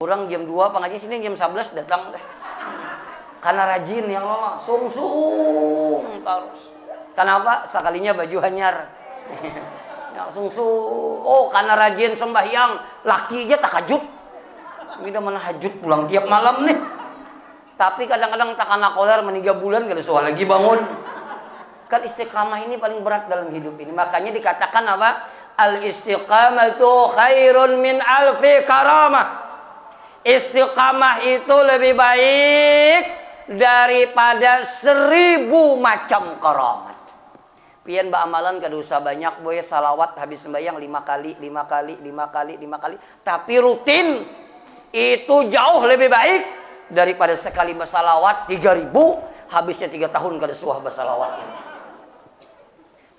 Kurang jam 2 pengajian sini jam 11 datang deh. Karena rajin yang lama, sung terus. Kenapa? Sekalinya baju hanyar. Ya sung. Oh, karena rajin sembahyang, laki aja tahajud. Kita mana hajud pulang tiap malam nih. Tapi kadang-kadang tak kena koler 3 bulan gak ada soal lagi bangun. Kan istiqamah ini paling berat dalam hidup ini. Makanya dikatakan apa? Al-istiqamatu khairun min alfi karamah. Istiqamah itu lebih baik daripada 1000 macam karamat. Pian ba amalan kada usah banyak boy salawat habis sembahyang 5 kali. Tapi rutin itu jauh lebih baik daripada sekali bersalawat 3000 habisnya 3 tahun kada suah bersalawat.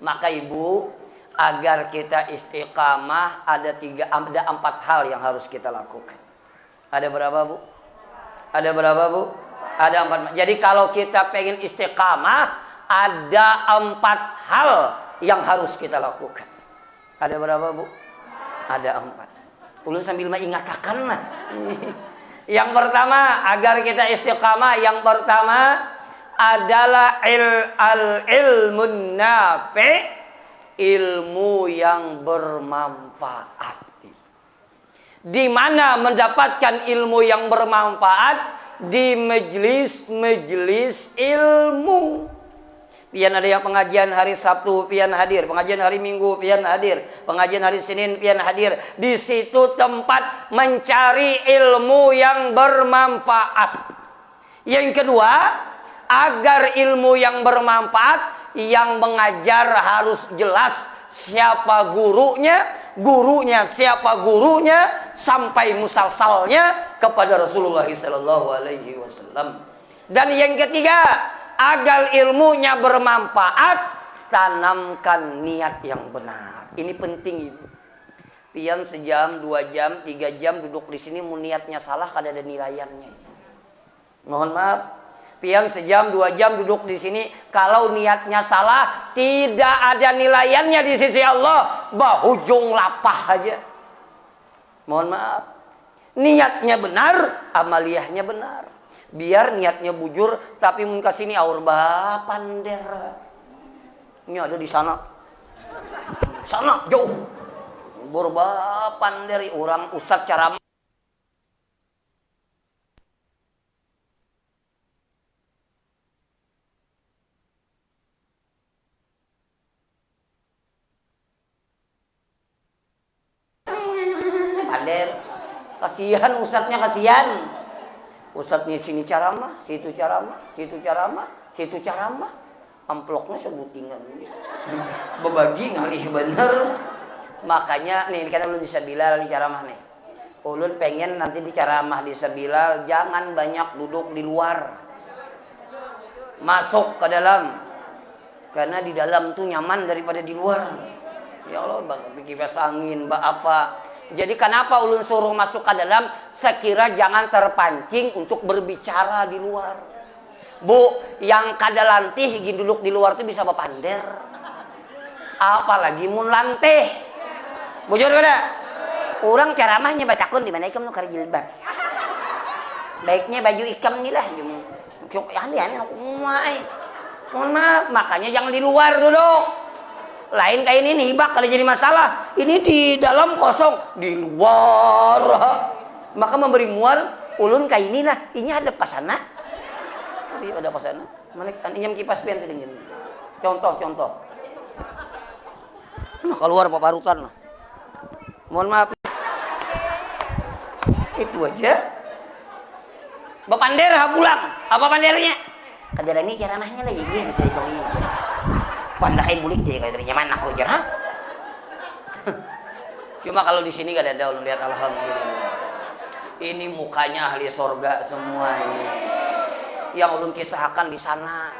Maka ibu, agar kita istiqamah ada 4 hal yang harus kita lakukan. Ada berapa bu? Ada berapa bu? Ada 4. Jadi kalau kita pengen istiqamah, ada 4 hal yang harus kita lakukan. Ada berapa bu? Ada 4. Ulun sambil mengingatkan lah. Yang pertama, agar kita istiqamah, yang pertama adalah ilmun nafi', ilmu yang bermanfaat. Di mana mendapatkan ilmu yang bermanfaat? Di majelis-majelis ilmu. Pian ada yang pengajian hari Sabtu, pian hadir. Pengajian hari Minggu, pian hadir. Pengajian hari Senin, pian hadir. Di situ tempat mencari ilmu yang bermanfaat. Yang kedua, agar ilmu yang bermanfaat, yang mengajar harus jelas siapa gurunya siapa gurunya, sampai musalsalnya kepada Rasulullah sallallahu alaihi wasallam. Dan yang ketiga, agar ilmunya bermanfaat, tanamkan niat yang benar. Ini penting ibu. Pian sejam, 2 jam, 3 jam duduk di sini, mau niatnya salah kada ada nilaiannya. Mohon maaf. Pian sejam 2 jam duduk di sini, kalau niatnya salah tidak ada nilaiannya di sisi Allah, bahujung lapah aja. Mohon maaf. Niatnya benar, amaliyahnya benar. Biar niatnya bujur, tapi mun kasini aur bapander. Ini ada di sana. Sana jauh. Berbapander orang ustaz cara kasihan ustadznya, kasihan. Ustadznya sini ceramah, situ ceramah, situ ceramah, situ ceramah. Amploknya sebutingan. Berbagi ngalih bener. Makanya nih kan ulun di Sabilal di ceramah nih. Ulun pengen nanti di ceramah di Sabilal jangan banyak duduk di luar. Masuk ke dalam. Karena di dalam tuh nyaman daripada di luar. Ya Allah, bagi kipas angin, apa. Jadi kenapa ulun suruh masuk ke dalam? Sekira jangan terpancing untuk berbicara di luar. Bu, yang kada lantih gini duduk di luar tuh bisa berpander. Apalagi mun lantih. Bujur kada? Orang ceramahnya batakun di mana ikam nu kare jilbab. Baiknya baju ikam ni lah. Aneh-aneh aku muai. Mohon maaf, makanya jangan di luar duduk. Lain kayak ini hibak kalau jadi masalah. Ini di dalam kosong, di luar. Maka memberi mual, ulun kayak ini lah. Ini ada pasana. Jadi ada pasana. Mana inyam kipas pian sedingin. Contoh. Nah, keluar paparutan lah. Mohon maaf. Itu aja. Bapander pulang. Apa pandernya? Kadang ini ceramahnya lagi gini saya kau ini. Pandai bulik jadi kayak dari nyaman aku aja, ha? Cuma kalau di sini gak ada ulun lihat alhamdulillah. Ini mukanya ahli sorga semua ini. Yang ulun kisahkan di sana.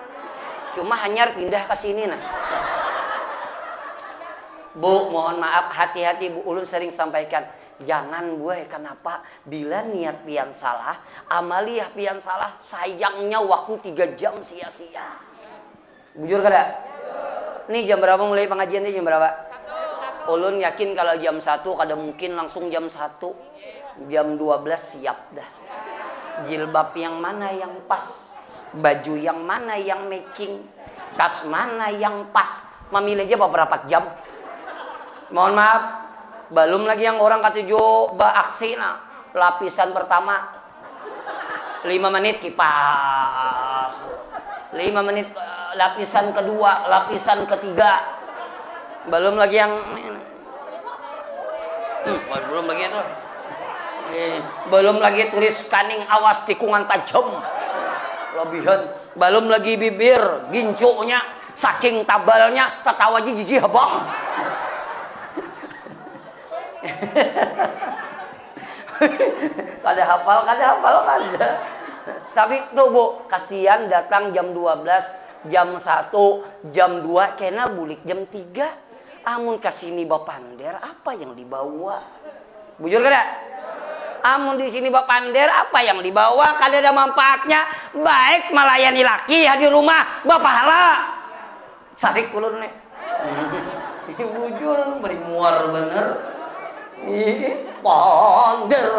Cuma hanya pindah ke sini nah. Bu, mohon maaf, hati-hati Bu, ulun sering sampaikan. Jangan buai, kenapa? Bila niat pian salah, amaliyah pian salah, sayangnya waktu 3 jam sia-sia. Bujur kada? Nih jam berapa mulai pengajian nih, jam berapa? 1. Ulun yakin kalau jam 1 kada mungkin langsung jam 1. Jam 12 siap dah. Jilbab yang mana yang pas, baju yang mana yang matching, tas mana yang pas. Memilih aja beberapa jam. Mohon maaf, belum lagi yang orang kata jo baaksina. Lapisan pertama 5 menit kipas. 5 menit lapisan kedua, lapisan ketiga. Belum lagi yang belum lagi itu. Belum lagi tulis scanning awas tikungan tajam. Lebihan. Belum lagi bibir, gincunya saking tabalnya tatawa gigi habang. Kada hafal kada. Tapi tuh Bu, kasihan datang jam 12, jam 1, jam 2 kena bulik jam 3. Amun kasini bapander apa yang dibawa? Bujur kada? Amun di sini bapander apa yang dibawa? Kada ada manfaatnya. Baik melayani laki di rumah bapahala. Sarik ulun nih. Bujur beri muar bener. Pander.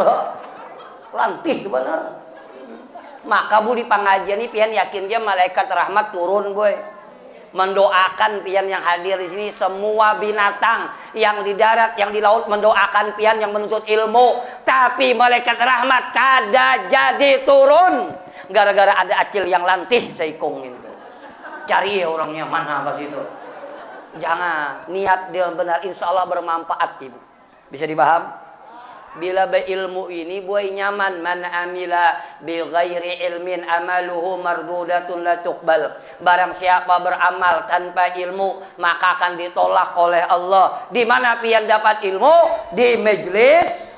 Lantih bener. Maka Bu di pengajian ini pian yakin dia malaikat rahmat turun boy. Mendoakan pian yang hadir di sini, semua binatang yang di darat, yang di laut mendoakan pian yang menuntut ilmu. Tapi malaikat rahmat kada jadi turun gara-gara ada acil yang lantih seikung itu. Cari orangnya mana pas itu. Jangan, niat dia benar, insya Allah bermanfaat Ibu. Bisa dipaham? Bila berilmu ini buai nyaman. Man amila bi ghairi ilmin amaluhu mardudatun la tuqbal. Barang siapa beramal tanpa ilmu maka akan ditolak oleh Allah. Di mana pian dapat ilmu? Di majelis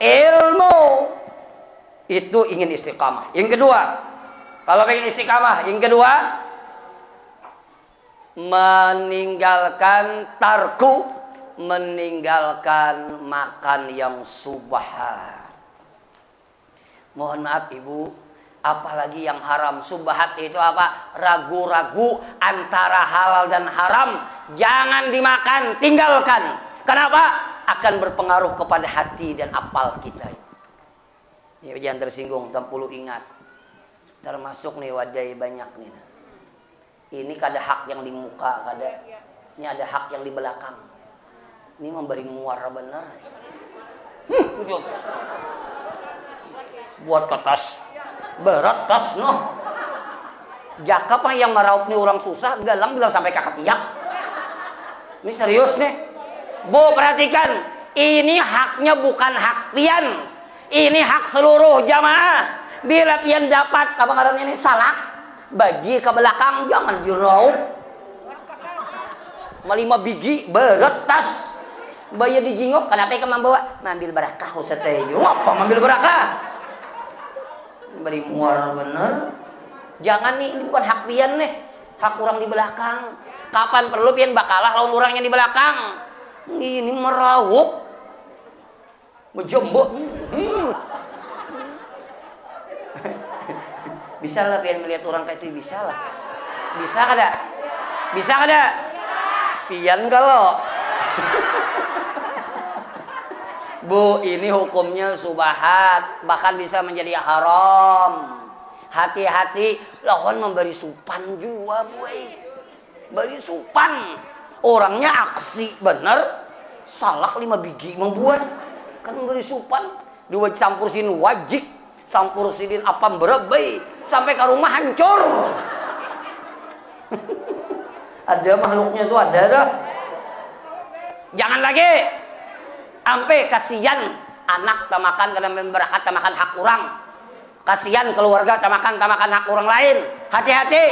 ilmu. Itu ingin istiqamah. Yang kedua, kalau pengen istiqamah, yang kedua meninggalkan tarku, meninggalkan makan yang subhat. Mohon maaf Ibu, apalagi yang haram. Subhat itu apa? Ragu-ragu antara halal dan haram. Jangan dimakan, tinggalkan. Kenapa? Akan berpengaruh kepada hati dan akal kita. Ya, jangan tersinggung, perlu ingat. Termasuk nih wadai banyak nih. Ini kada hak yang di muka, kada. Ini ada hak yang di belakang. Ini memberi muara benar. Buat kertas berat tas noh. Jaka apa yang meraup nih orang susah, galang bilang sampai kakak tiak. Ini serius nih. Bu perhatikan, ini haknya bukan hak pian. Ini hak seluruh jamaah. Bila pian dapat apa ngarannya ini salak, bagi ke belakang jangan diraup. 5 biji berat tas. Bayar dijingok, kenapa kamu membawa? Mambil barakah Ustaz Teh. Apa mambil barakah? Beri muar bener. Jangan nih, ini bukan hak pian nih. Hak orang di belakang. Kapan perlu pian bakalah lawan orang yang di belakang. Ini meraup. Menjembok. Bisa lah pian melihat orang kayak itu, bisa lah. Bisa kada? Bisa kada? Pian kalau Bu, ini hukumnya subhat, bahkan bisa menjadi haram. Hati-hati, lawan memberi supan juga, Bu. Beri supan. Orangnya aksi, bener. Salak 5 biji membuat. Kan memberi supan. 2 campur sin wajik, campur sidin apam berebay. Sampai ke rumah hancur. Ada makhluknya tuh, ada dah. Jangan lagi. Ampe kasihan anak tamakan karena memberakat tamakan hak orang. Kasihan keluarga tamakan hak orang lain. Hati-hati.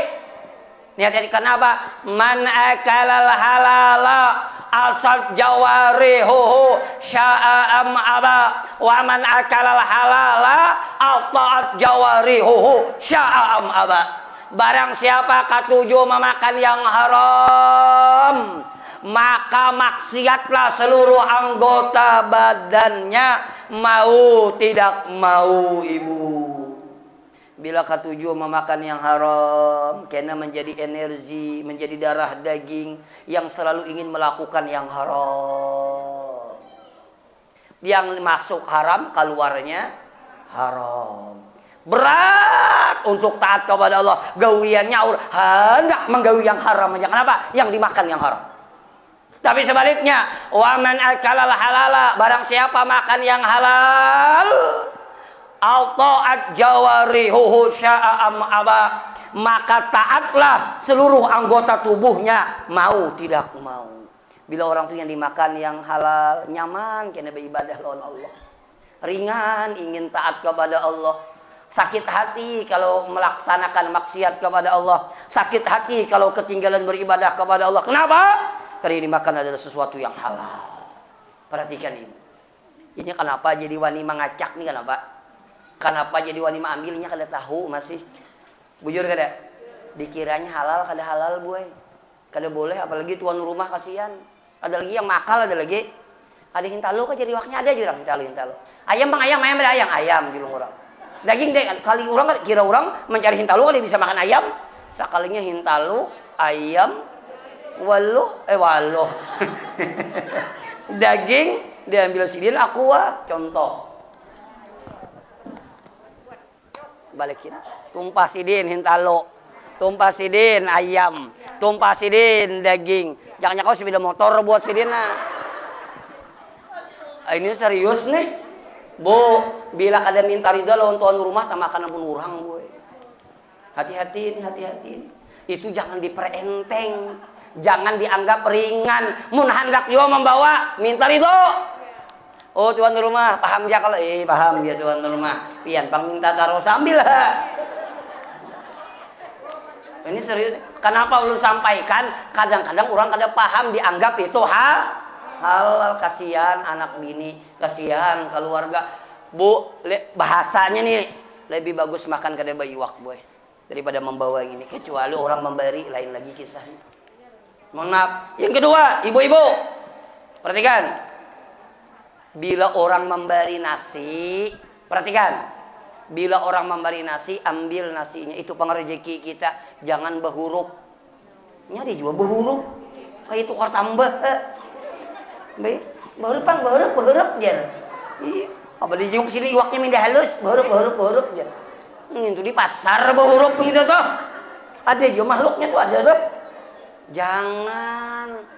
Ini hati-hati kenapa? Man akalal halala asal jawarihuhu sya'am aba wa man akalal halala ata'at jawarihuhu sya'am aba. Barang siapa katuju memakan yang haram, maka maksiatlah seluruh anggota badannya, mau tidak mau Ibu. Bila katuju memakan yang haram, karena menjadi energi, menjadi darah daging yang selalu ingin melakukan yang haram. Yang masuk haram, keluarnya haram. Berat untuk taat kepada Allah. Gawian nyaur, hendak menggawi yang haram aja. Kenapa? Yang dimakan yang haram. Tapi sebaliknya, wa man akalal halala, barang siapa makan yang halal, ta'at jawarihuhu sya'a am aba, maka taatlah seluruh anggota tubuhnya, mau tidak mau. Bila orang itu yang dimakan yang halal, nyaman kena beribadah lawan Allah. Ringan ingin taat kepada Allah. Sakit hati kalau melaksanakan maksiat kepada Allah. Sakit hati kalau ketinggalan beribadah kepada Allah. Kenapa? Karena ini makan adalah sesuatu yang halal. Perhatikan ini. Ini kenapa jadi wani mengacak nih kenapa? Kenapa jadi wani mengambilnya kada tahu masih. Bujur kada? Dikiranya halal kada halal boy. Kada boleh apalagi tuan rumah kasihan. Ada lagi yang makal ada lagi. Ada hintalo kan jadi waknya ada jurang hintalo. Ayam bang ayam ada ayam julung orang. Daging deh kali orang kira orang mencari hintalo kan dia bisa makan ayam. Sekalinya hintalo, ayam, waluh. Daging diambil sidin aqua contoh. Balikin. Tumpah sidin hintalo. Tumpah sidin ayam. Tumpah sidin daging. Jangan kau sepeda motor buat sidin nah. Ini serius nih. Bu, bila kada minta ridha lawan tuan rumah sama makan pun urang, boy. Hati-hati. Itu jangan diperenteng. Jangan dianggap ringan. Mun hendak juga membawa, minta ridha. Oh, tuan rumah, paham ya kalau paham ya tuan rumah. Pian pang minta taruh sambil lah. Ini serius. Kenapa lu sampaikan? Kadang-kadang orang kada paham dianggap itu halal, kasihan anak bini, kasihan keluarga. Bu, bahasanya nih lebih bagus makan kada bayiwak boy daripada membawa ini. Kecuali orang memberi lain lagi kisahnya. Mohon maaf. Yang kedua, ibu-ibu, perhatikan. Bila orang memberi nasi, perhatikan. Bila orang memberi nasi, ambil nasinya. Itu pengrejeki kita. Jangan berhuruf. Ini ada juga berhuruf. Kayak tukar tambah. Baik, berhuruf je. Iya, apa di jenguk sini iwaknya mindah halus, berhuruf je. Itu di pasar berhuruf begitu tuh. Ada juga makhluknya tuh ada tuh. Jangan.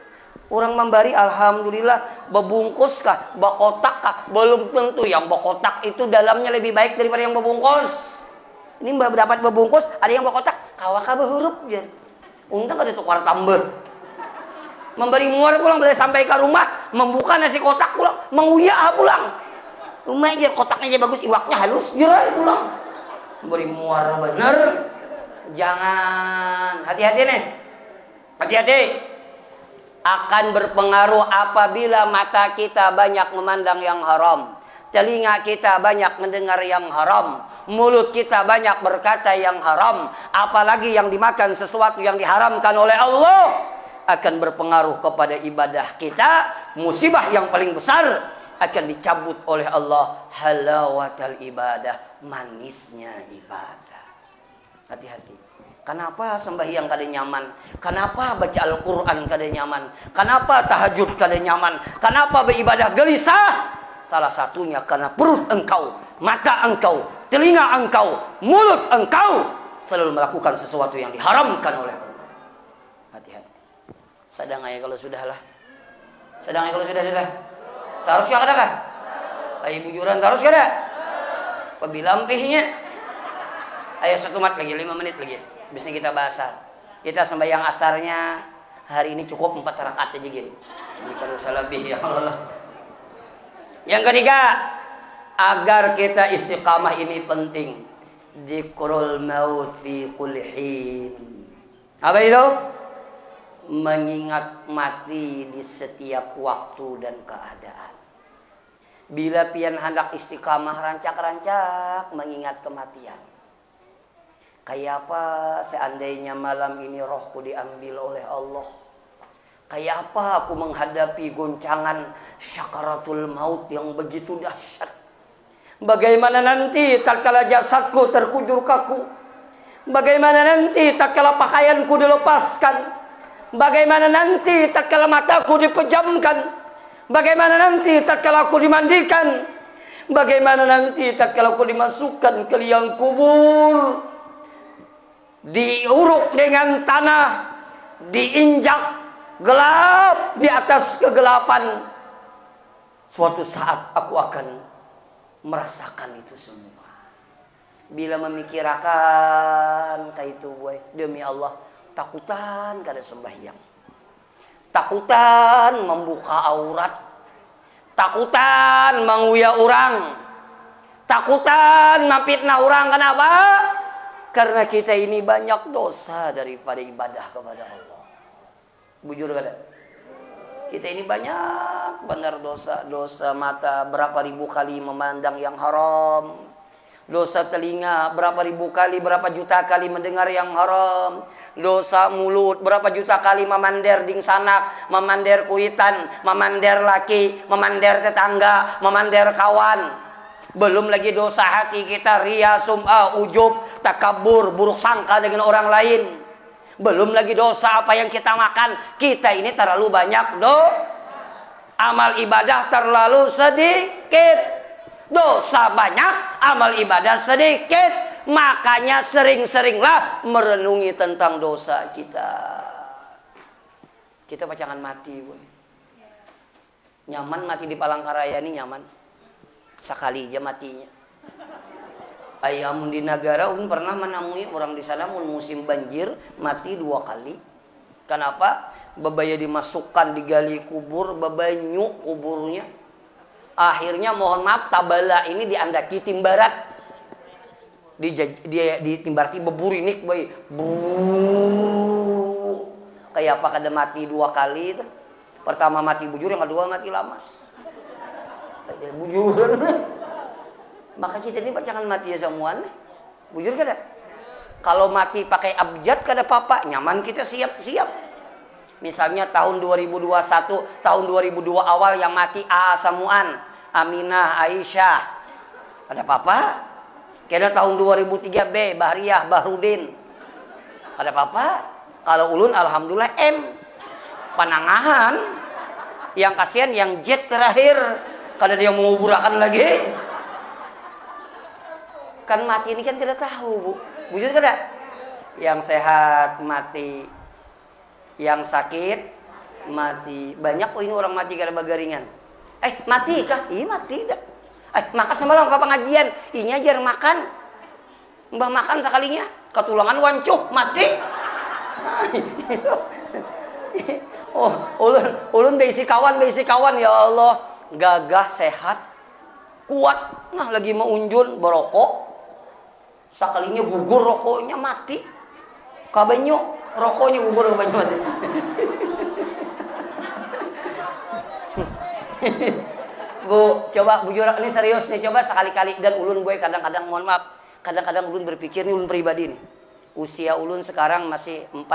Orang memberi alhamdulillah bebungkus kah, bakotak kah? Belum tentu yang bakotak itu dalamnya lebih baik daripada yang bebungkus. Ini dapat bebungkus, ada yang bakotak, kawaka berhuruf je. Untung ada tukar tambah. Memberi muar pulang boleh sampai ke rumah, membuka nasi kotak pulang, menguyak pulang. Rumah aja kotaknya aja bagus, iwaknya halus, jual pulang. Memberi muar bener. Jangan, hati-hati nih. Hati-hati. Akan berpengaruh apabila mata kita banyak memandang yang haram, telinga kita banyak mendengar yang haram, mulut kita banyak berkata yang haram, apalagi yang dimakan sesuatu yang diharamkan oleh Allah. Akan berpengaruh kepada ibadah kita. Musibah yang paling besar akan dicabut oleh Allah. Halawatal ibadah, manisnya ibadah. Hati-hati. Kenapa sembahyang kada nyaman? Kenapa baca Al-Quran kada nyaman? Kenapa tahajud kada nyaman? Kenapa beribadah gelisah? Salah satunya karena perut engkau, mata engkau, telinga engkau, mulut engkau selalu melakukan sesuatu yang diharamkan oleh Allah. Hati-hati. Sedang aja kalau sudah lah. Sedang aja kalau sudah. Tarus ya kada kah? Ayo bujuran tarus kada? Pebilampihnya. Ayo 1 mat lagi, 5 menit lagi. Bisa kita bahas. Kita sembahyang asarnya hari ini cukup 4 rakaat aja gini. Ini kalau salah lebih ya Allah. Yang ketiga, agar kita istiqamah ini penting. Dzikrul maut fi kulli hin. Apa itu? Mengingat mati di setiap waktu dan keadaan. Bila pian hendak istiqamah rancak-rancak mengingat kematian. Kayak apa seandainya malam ini rohku diambil oleh Allah? Kayak apa aku menghadapi goncangan syakaratul maut yang begitu dahsyat? Bagaimana nanti tatkala jasadku terkujur kaku? Bagaimana nanti tatkala pakaianku dilepaskan? Bagaimana nanti tatkala mataku dipejamkan? Bagaimana nanti tatkala aku dimandikan? Bagaimana nanti tatkala aku dimasukkan ke liang kubur? Diuruk dengan tanah, diinjak gelap di atas kegelapan. Suatu saat aku akan merasakan itu semua. Bila memikirkan kayak itu, boy, demi Allah, takutan kada sembahyang, takutan membuka aurat, takutan menguya orang, takutan mafitnah orang. Kenapa? Karena kita ini banyak dosa daripada ibadah kepada Allah. Bujur kada? Kita ini banyak benar dosa. Dosa mata berapa ribu kali memandang yang haram. Dosa telinga berapa ribu kali, berapa juta kali mendengar yang haram. Dosa mulut berapa juta kali memander ding sanak, memander kuitan, memander laki, memander tetangga, memander kawan. Belum lagi dosa hati kita, riya, sum'ah, ujub, takabur, buruk sangka dengan orang lain. Belum lagi dosa apa yang kita makan. Kita ini terlalu banyak amal ibadah terlalu sedikit. Dosa banyak, amal ibadah sedikit. Makanya sering-seringlah merenungi tentang dosa kita. Kita pacangan mati, boy. Nyaman mati di Palangkaraya ini nyaman. Sekali aja matinya. Ayamun di negara pernah menemui orang di sana musim banjir mati 2 kali. Kenapa? Babaya dimasukkan digali kubur, babanyu kuburnya. Akhirnya mohon maaf tabala ini diandaki timbarat. Di timbarti beburinik boy. Kayak apa kada mati 2 kali. Pertama mati bujur, yang kedua mati lamas. Bujur. Maka kita ini pacangan mati ya semuanya. Bujur kada? Kalau mati pakai abjad kada apa-apa, nyaman kita siap-siap. Misalnya tahun 2021, tahun 2002 awal yang mati A Samuan, Aminah, Aisyah. Kada apa-apa. Kena tahun 2003 B Bahriyah, Bahrudin. Kada apa-apa. Kalau ulun alhamdulillah M. Panangahan. Yang kasihan yang jet terakhir. Kada dia menguburakan lagi. Kan mati ini kan kita tahu, Bu. Bujur kada? Yang sehat mati, yang sakit mati. Banyak ini orang mati kada bagaringan. Mati kah? Iya mati dah. Makan semalam ke pengajian, ini ajar makan. Mbah makan sekalinya, ketulangan wancuk mati. Oh, ulun besi kawan ya Allah. Gagah sehat kuat, nah lagi mau unjun berokok, sekalinya gugur rokoknya mati, kabanyo rokoknya gugur kabanyo mati. Bu, coba bujur ini serius nih, coba sekali-kali. Dan ulun boy kadang-kadang mohon maaf, kadang-kadang ulun berpikir nih, ulun pribadi nih, usia ulun sekarang masih 44,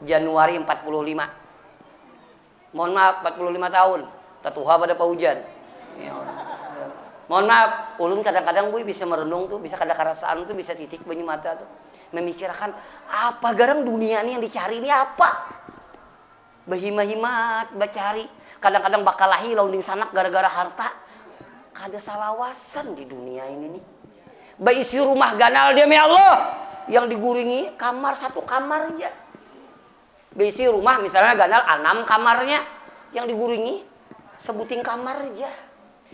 Januari 45. Mohon maaf 45 tahun. Tatuha pada paujan. Ya. Mohon maaf, ulun kadang-kadang boy bisa merenung tuh, bisa kada karasaan tuh, bisa titik banyu mata tuh, memikirkan apa garang dunia ini yang dicari ini apa? Bahima-himat bacari. Kadang-kadang bakal lahi launding sanak gara-gara harta. Kada salawasan di dunia ini nih. Baisi rumah ganal demi Allah yang diguringi kamar 1 kamar aja. Baisi rumah misalnya ganal 6 kamarnya yang diguringi sebuting kamar aja.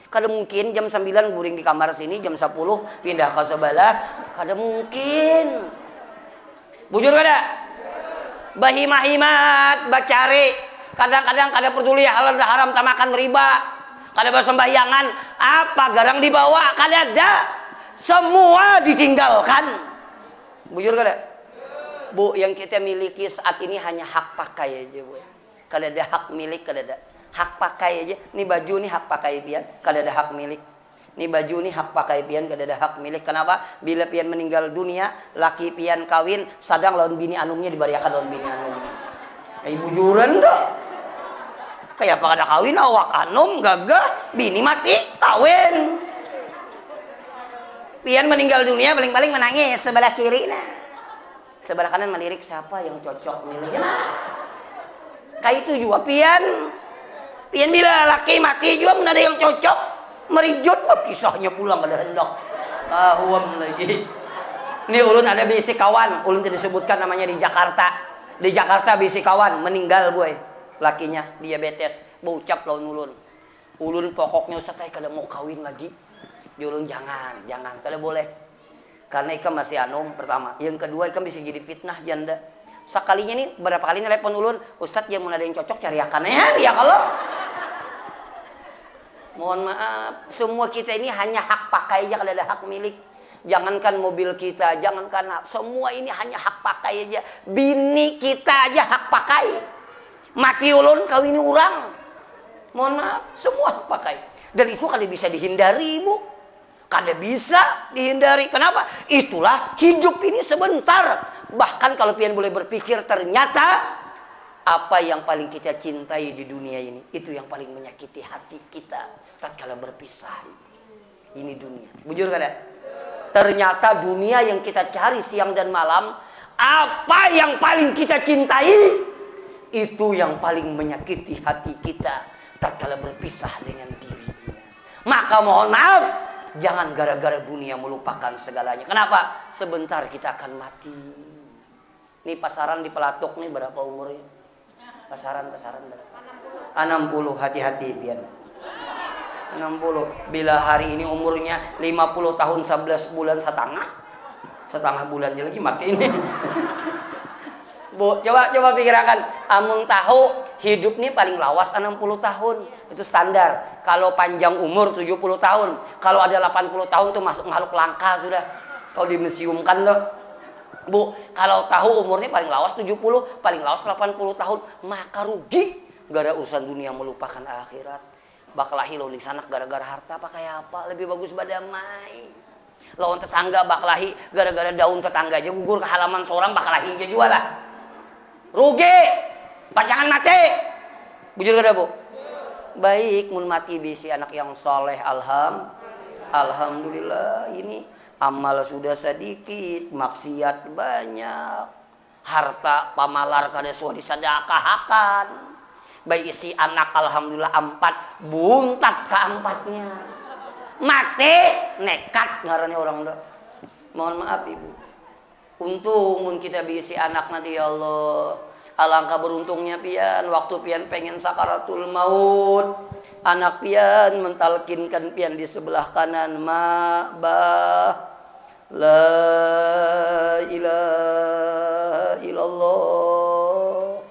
Kada mungkin jam 9 guring di kamar sini, jam 10 pindah ke sebelah. Kada mungkin. Bujur kada? Bahimah-himat, bacari. Kadang-kadang kada peduli halal dan haram, tamakan riba. Kada bersembahyangan, apa garang dibawa? Kada ada. Semua ditinggalkan. Bujur kada? Bu, yang kita miliki saat ini hanya hak pakai aja, Bu. Kada ada hak milik, kada ada. Hak pakai aja. Ini baju nih hak pakai pian, kada ada hak milik. Ini baju nih hak pakai pian, kada ada hak milik. Kenapa? Bila pian meninggal dunia, laki pian kawin, sadang lawan bini anumnya dibariakan lawan bini anumnya. Bujuran dah. Kayak apa kada kawin awak anum gagah, bini mati kawin. Pian meninggal dunia paling-paling menangis sebelah kiri nah. Sebelah kanan melirik siapa yang cocok miliknya. Kayak itu juga pian Pian bila laki mati juga mana ada yang cocok. Merijut kisahnya pulang ada hendak. Huam lagi. Ini ulun ada bisi kawan, ulun tidak disebutkan namanya di Jakarta. Di Jakarta bisi kawan meninggal boy. Lakinya diabetes, baucap lawan ulun. Ulun pokoknya Ustaz kada mau kawin lagi. Di ulun jangan, kada boleh. Karena ikan masih anum pertama. Yang kedua ikan bisa jadi fitnah janda. Sekalinya nih berapa kali telepon ulun, Ustaz yang mau ada yang cocok cari akan ya kalau. Mohon maaf, semua kita ini hanya hak pakai aja, kalau ada hak milik. Jangankan mobil kita, jangankan semua ini hanya hak pakai aja. Bini kita aja hak pakai. Mati ulun kawini orang. Mohon maaf, semua hak pakai. Dan itu kada bisa dihindari, Ibu. Kada bisa dihindari. Kenapa? Itulah hidup ini sebentar. Bahkan kalau pian boleh berpikir, ternyata apa yang paling kita cintai di dunia ini, itu yang paling menyakiti hati kita tatkala berpisah. Ini dunia. Bujur kada? Ternyata dunia yang kita cari siang dan malam, apa yang paling kita cintai, itu yang paling menyakiti hati kita tatkala berpisah dengan dirinya. Maka mohon maaf, jangan gara-gara dunia melupakan segalanya. Kenapa? Sebentar kita akan mati. Ini pasaran di Pelatuk nih berapa umurnya? Pasaran berapa? 60. Hati-hati pian. 60. Bila hari ini umurnya 50 tahun 11 bulan setengah bulannya lagi mati ini. Bu, coba pikirkan. Amun tahu hidup nih paling lawas 60 tahun. Itu standar. Kalau panjang umur 70 tahun. Kalau ada 80 tahun tuh masuk makhluk langka sudah. Kalau dimuseumkan loh. Bu, kalau tahu umurnya paling lawas 70, paling lawas 80 tahun, maka rugi. Gara urusan dunia melupakan akhirat. Baklahi lawan sanak gara-gara harta pakai apa? Lebih bagus badamai. Lawan tetangga baklahi gara-gara daun tetangga aja gugur ke halaman seorang baklahi aja jual lah. Rugi. Pacangan mati. Bujur kada, Bu? Baik, mun mati bisi anak yang soleh, alhamdulillah. Ini amal sudah sedikit, maksiat banyak, harta pamalar kada suah disedekahkan. Baik isi anak alhamdulillah 4, buntat keempatnya. Mati nekat ngarannya orang dah. Mohon maaf Ibu. Untung mun kita bisi anak nanti ya Allah. Alangkah beruntungnya pian waktu pian pengen sakaratul maut. Anak pian mentalkinkan pian di sebelah kanan, ma ba la ilaha illallah.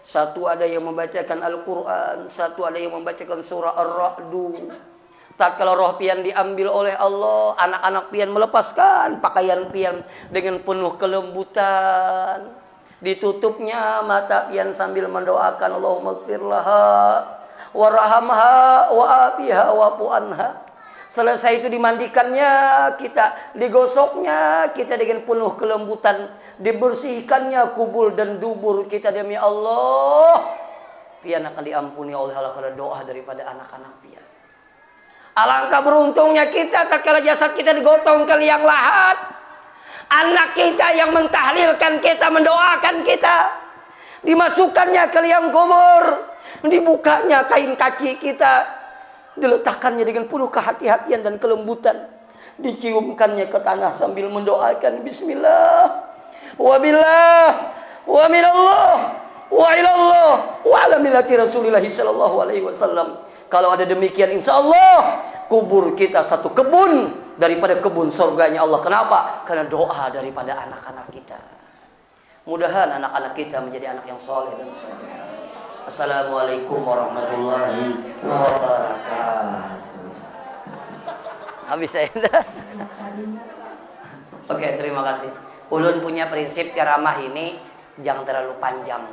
Satu ada yang membacakan Al-Quran, satu ada yang membacakan surah Ar-Ra'du. Tatkala roh pian diambil oleh Allah, anak-anak pian melepaskan pakaian pian dengan penuh kelembutan. Ditutupnya mata pian sambil mendoakan Allahumma ighfirlaha warhamha wa'afiha wa'fu anha. Selesai itu dimandikannya, kita digosoknya, kita dengan penuh kelembutan, dibersihkannya kubul dan dubur kita demi Allah. Pian akan diampuni oleh Allah karena doa daripada anak-anak pian. Alangkah beruntungnya kita tatkala jasad kita digotong ke liang lahat. Anak kita yang mentahlilkan kita, mendoakan kita, dimasukkannya ke liang kubur. Dibukanya kain kaki kita, diletakkannya dengan penuh kehati-hatian dan kelembutan, diciumkannya ke tanah sambil mendoakan bismillah wa billah wa minallah wa ilallah wa ala millati rasulillah sallallahu alaihi wasallam. Kalau ada demikian insyaallah kubur kita satu kebun daripada kebun surganya Allah. Kenapa? Karena doa daripada anak-anak kita. Mudahan anak-anak kita menjadi anak yang soleh dan soleh. Assalamualaikum warahmatullahi wabarakatuh. Habis saya. Oke, terima kasih. Ulun punya prinsip ceramah ini jangan terlalu panjang.